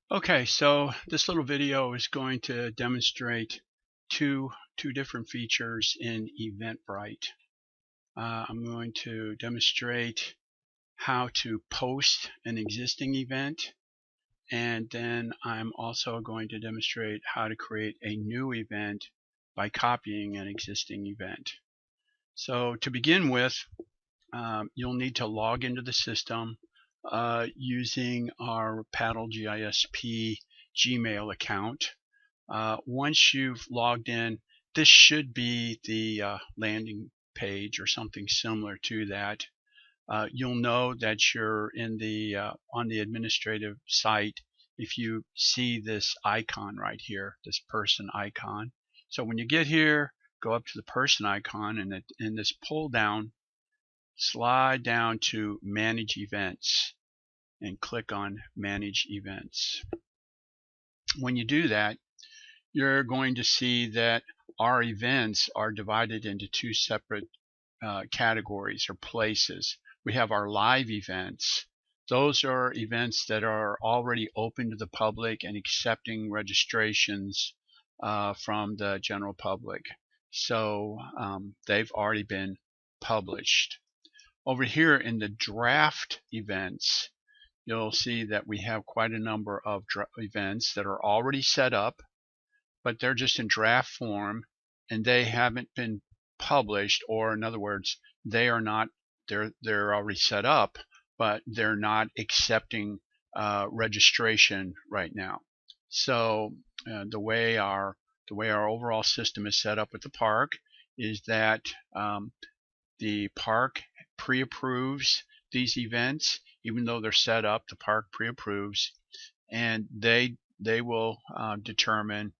Okay, so this little video is going to demonstrate two different features in Eventbrite. I'm going to demonstrate how to post an existing event, and then I'm also going to demonstrate how to create a new event by copying an existing event. So to begin with, you'll need to log into the system using our Paddle GISP Gmail account. Once you've logged in, this should be the landing page or something similar to that. You'll know that you're in the on the administrative site if you see this icon right here, this person icon. So when you get here, go up to the person icon, and in this pull down, slide down to Manage Events and click on Manage Events. When you do that, you're going to see that our events are divided into two separate categories or places. We have our live events. Those are events that are already open to the public and accepting registrations from the general public. So they've already been published. Over here in the draft events, you'll see that we have quite a number of events that are already set up, but they're just in draft form and they haven't been published, or in other words, they are not, they're already set up, but they're not accepting registration right now. So the way our overall system is set up with the park is that the park pre-approves these events. Even though they're set up, the park pre-approves, and they will determine,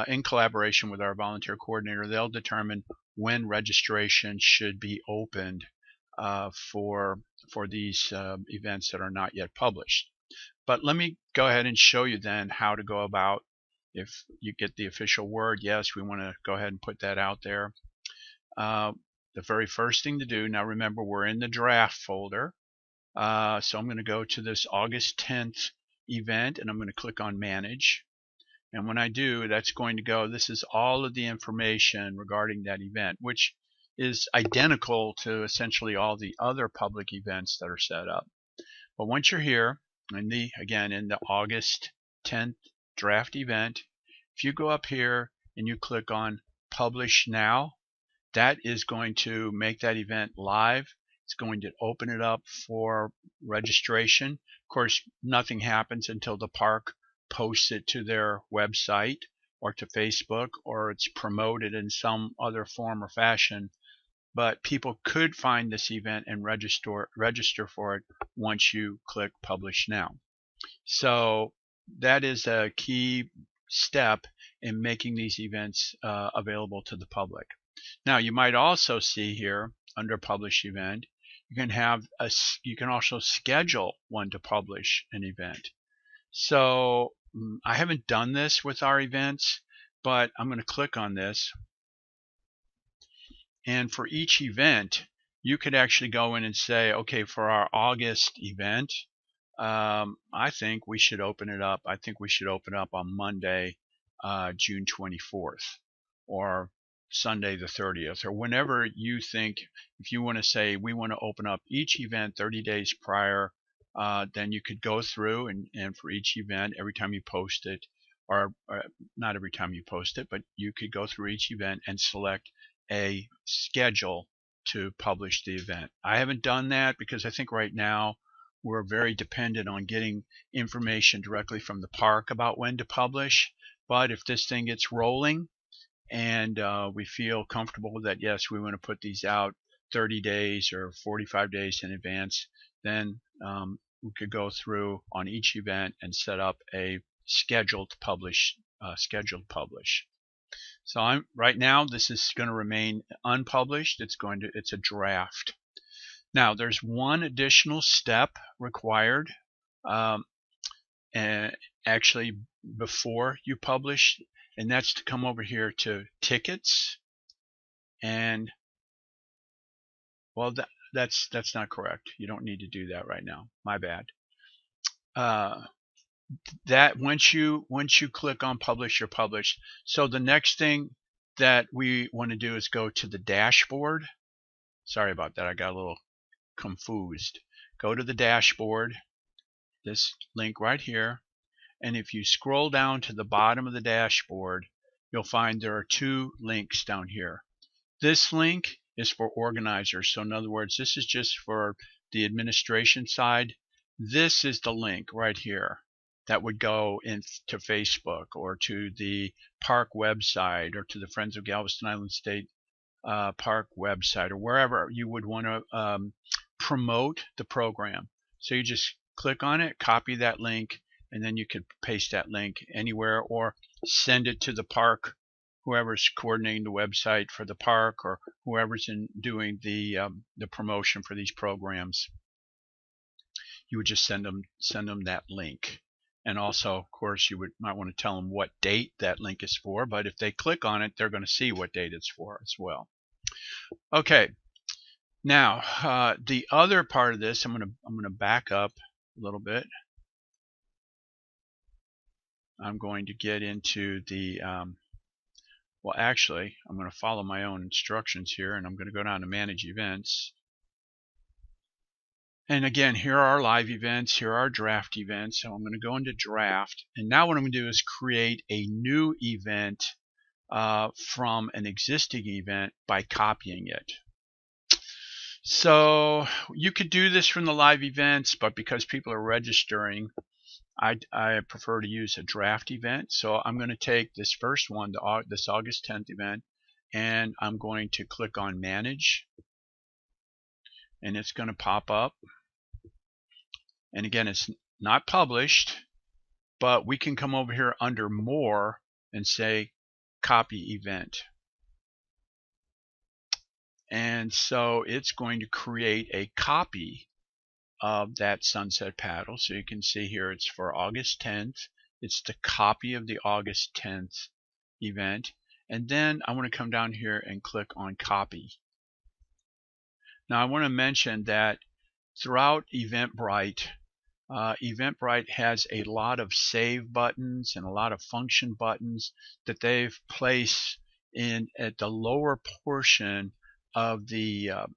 in collaboration with our volunteer coordinator, they'll determine when registration should be opened for these events that are not yet published. But let me go ahead and show you then how to go about, if you get the official word, yes, we want to go ahead and put that out there. The very first thing to do, now remember we're in the draft folder, so I'm going to go to this August 10th event and I'm going to click on Manage. And when I do, that's going to go, this is all of the information regarding that event, which is identical to essentially all the other public events that are set up. But once you're here, again in the August 10th draft event, if you go up here and you click on Publish Now, that is going to make that event live. It's going to open it up for registration. Of course, nothing happens until the park posts it to their website or to Facebook, or it's promoted in some other form or fashion. But people could find this event and register for it once you click Publish Now. So that is a key step in making these events available to the public. Now you might also see here under Publish Event, you can also schedule one to publish an event. So I haven't done this with our events, but I'm going to click on this, and for each event you could actually go in and say, okay, for our August event, I think we should open it up. I think we should open up on Monday, June 24th, or Sunday the 30th, or whenever you think. If you want to say we want to open up each event 30 days prior, then you could go through and for each event, every time you post it, or not every time you post it, but you could go through each event and select a schedule to publish the event. I haven't done that because I think right now we're very dependent on getting information directly from the park about when to publish. But if this thing gets rolling and we feel comfortable that yes, we want to put these out 30 days or 45 days in advance, then we could go through on each event and set up a scheduled publish. So right now this is going to remain unpublished. It's a draft. Now there's one additional step required, and actually before you publish, and that's to come over here to tickets, and well, that's not correct. You don't need to do that right now. My bad. that once you click on publish, you're published. So the next thing that we want to do is go to the dashboard. Sorry about that, I got a little confused. Go to the dashboard, this link right here, and if you scroll down to the bottom of the dashboard, you'll find there are two links down here. This link is for organizers. So in other words, this is just for the administration side. This is the link right here that would go into Facebook or to the park website or to the Friends of Galveston Island State Park website or wherever you would want to promote the program. So you just click on it, copy that link, and then you could paste that link anywhere or send it to the park, whoever's coordinating the website for the park or whoever's doing the promotion for these programs. You would just send them that link. And also, of course, you might want to tell them what date that link is for, but if they click on it, they're going to see what date it's for as well. Okay, now the other part of this, I'm going to back up a little bit. I'm going to get into the well, actually, I'm going to follow my own instructions here, and I'm going to go down to Manage Events. And again, here are our live events, here are our draft events. So I'm going to go into draft, and now what I'm going to do is create a new event from an existing event by copying it. So you could do this from the live events, but because people are registering, I prefer to use a draft event. So I'm going to take this first one, this August 10th event, and I'm going to click on Manage, and it's going to pop up. And again, it's not published, but we can come over here under More and say Copy Event. And so it's going to create a copy of that sunset paddle. So you can see here it's for August 10th. It's the copy of the August 10th event. And then I want to come down here and click on Copy. Now I want to mention that throughout Eventbrite, Eventbrite has a lot of save buttons and a lot of function buttons that they've placed in at the lower portion of the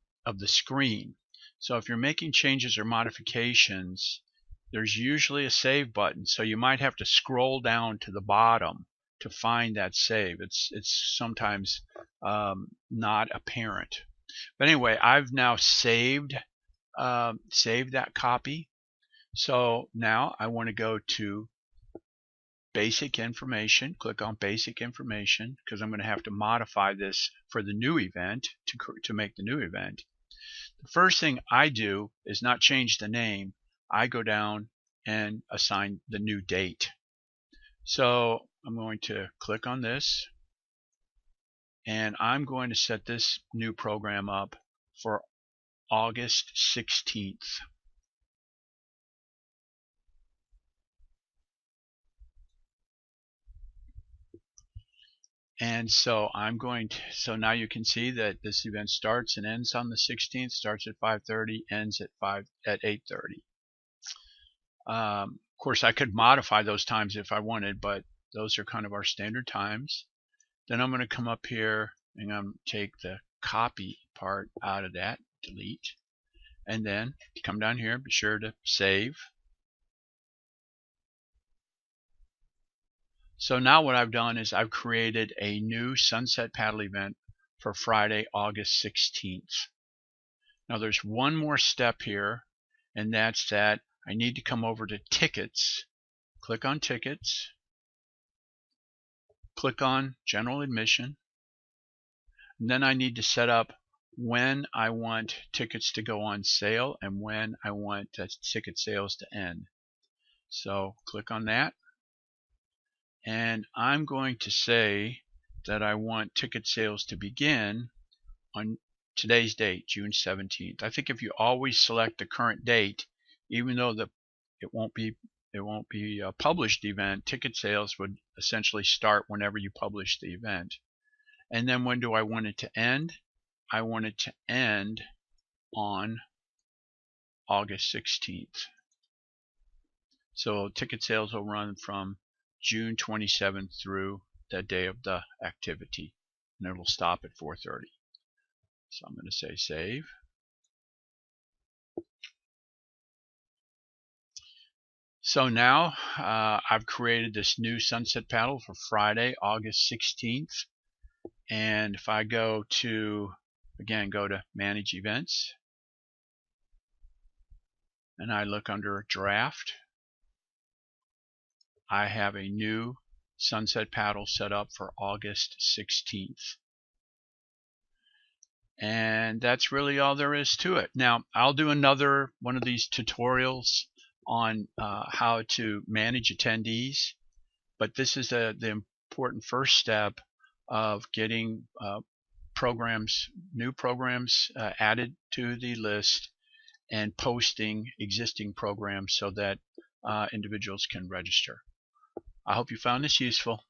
screen. So if you're making changes or modifications, there's usually a save button. So you might have to scroll down to the bottom to find that save. It's sometimes not apparent. But anyway, I've now saved that copy. So now I want to go to Basic Information, click on Basic Information, because I'm going to have to modify this for the new event to make the new event. The first thing I do is not change the name. I go down and assign the new date. So I'm going to click on this, and I'm going to set this new program up for August 16th. And so I'm going to, so now you can see that this event starts and ends on the 16th, starts at 5:30, ends at 8:30. Of course, I could modify those times if I wanted, but those are kind of our standard times. Then I'm going to come up here and I'm going to take the copy part out of that, delete, and then come down here, be sure to save. So now what I've done is I've created a new sunset paddle event for Friday, August 16th. Now there's one more step here, and that's that I need to come over to Tickets, click on Tickets, click on General Admission, and then I need to set up when I want tickets to go on sale and when I want ticket sales to end. So click on that. And I'm going to say that I want ticket sales to begin on today's date, June 17th. I think if you always select the current date, even though it won't be a published event, ticket sales would essentially start whenever you publish the event. And then when do I want it to end? I want it to end on August 16th. So ticket sales will run from June 27th through the day of the activity, and it will stop at 4:30. So I'm going to say save. So now I've created this new sunset paddle for Friday, August 16th. And if I go to, again, go to Manage Events, and I look under Draft, I have a new sunset paddle set up for August 16th. And that's really all there is to it. Now, I'll do another one of these tutorials on how to manage attendees, but this is the important first step of getting new programs added to the list and posting existing programs so that individuals can register. I hope you found this useful.